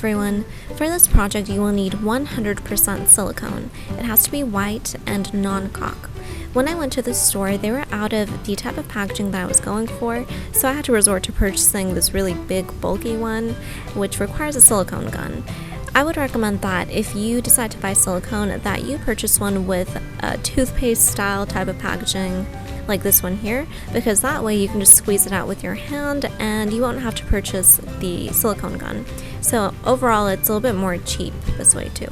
everyone, for this project you will need 100% silicone. It has to be white and non-caulk. When I went to the store, they were out of the type of packaging that I was going for, so I had to resort to purchasing this really big, bulky one, which requires a silicone gun. I would recommend that if you decide to buy silicone, that you purchase one with a toothpaste style type of packaging, like this one here, because that way you can just squeeze it out with your hand and you won't have to purchase the silicone gun. So overall, it's a little bit more cheap this way too.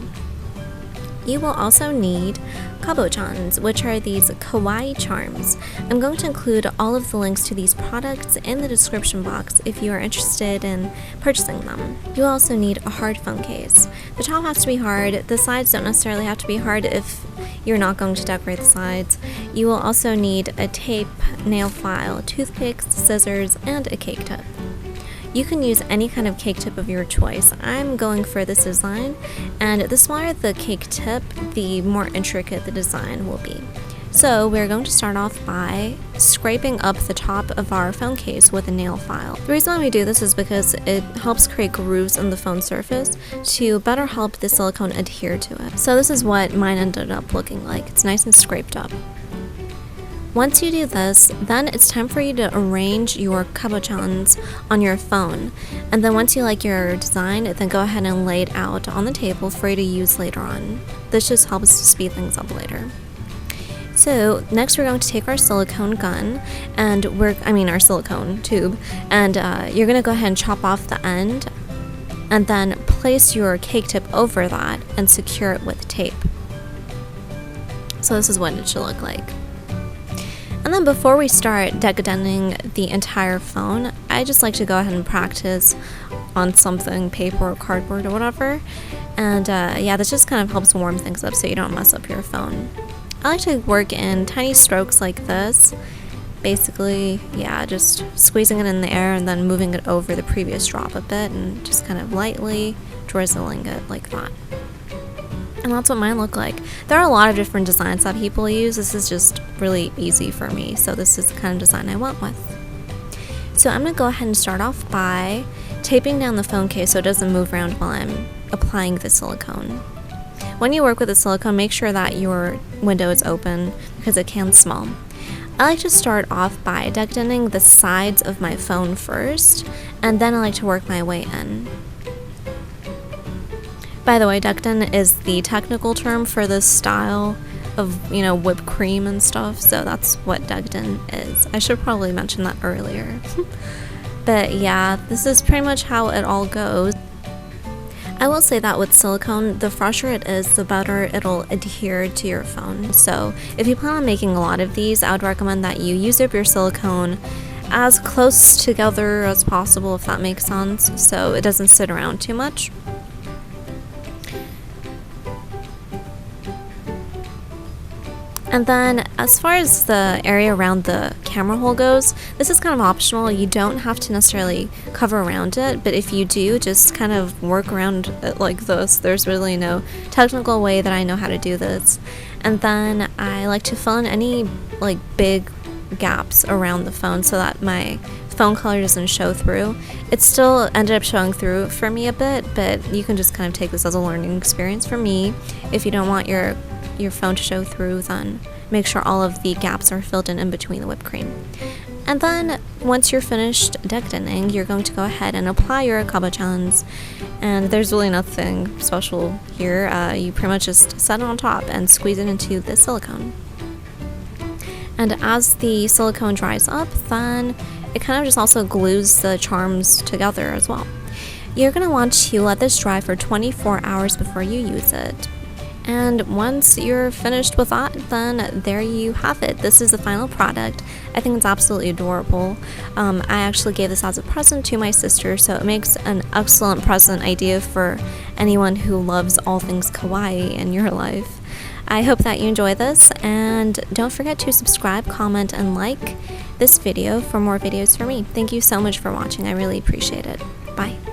You will also need kabochans, which are these kawaii charms. I'm going to include all of the links to these products in the description box if you are interested in purchasing them. You also need a hard phone case. The top has to be hard. The sides don't necessarily have to be hard if you're not going to decorate the sides. You will also need a tape, nail file, toothpicks, scissors, and a cake tip. You can use any kind of cake tip of your choice. I'm going for this design, and the smaller the cake tip, the more intricate the design will be. So we're going to start off by scraping up the top of our phone case with a nail file. The reason why we do this is because it helps create grooves in the phone surface to better help the silicone adhere to it. So this is what mine ended up looking like. It's nice and scraped up. Once you do this, then it's time for you to arrange your kabochans on your phone. And then once you like your design, then go ahead and lay it out on the table for you to use later on. This just helps to speed things up later. So next we're going to take our silicone gun and our silicone tube, and you're going to go ahead and chop off the end and then place your cake tip over that and secure it with tape. So this is what it should look like. And then before we start decorating the entire phone, I just like to go ahead and practice on something, paper or cardboard or whatever. And yeah, this just kind of helps warm things up so you don't mess up your phone. I like to work in tiny strokes like this. Basically, yeah, just squeezing it in the air and then moving it over the previous drop a bit and just kind of lightly drizzling it like that. And that's what mine look like. There are a lot of different designs that people use. This is just really easy for me, so this is the kind of design I went with. So I'm going to go ahead and start off by taping down the phone case so it doesn't move around while I'm applying the silicone. When you work with the silicone, make sure that your window is open because it can smell. I like to start off by decorating the sides of my phone first, and then I like to work my way in. By the way, decadent is the technical term for this style of, whipped cream and stuff, so that's what decadent is. I should probably mention that earlier. But yeah, this is pretty much how it all goes. I will say that with silicone, the fresher it is, the better it'll adhere to your phone. So if you plan on making a lot of these, I would recommend that you use up your silicone as close together as possible, if that makes sense, so it doesn't sit around too much. And then as far as the area around the camera hole goes, this is kind of optional. You don't have to necessarily cover around it, but if you do, just kind of work around it like this. There's really no technical way that I know how to do this. And then I like to fill in any big gaps around the phone so that my phone color doesn't show through. It still ended up showing through for me a bit, but you can just kind of take this as a learning experience for me. If you don't want your phone to show through, then make sure all of the gaps are filled in between the whipped cream. And then once you're finished decorating, you're going to go ahead and apply your kabochans, and there's really nothing special here. You pretty much just set it on top and squeeze it into the silicone. And as the silicone dries up, then it kind of just also glues the charms together as well. You're going to want to let this dry for 24 hours before you use it. And once you're finished with that, then there you have it. This is the final product. I think it's absolutely adorable. I actually gave this as a present to my sister, so it makes an excellent present idea for anyone who loves all things kawaii in your life. I hope that you enjoy this, and don't forget to subscribe, comment, and like this video for more videos from me. Thank you so much for watching. I really appreciate it. Bye.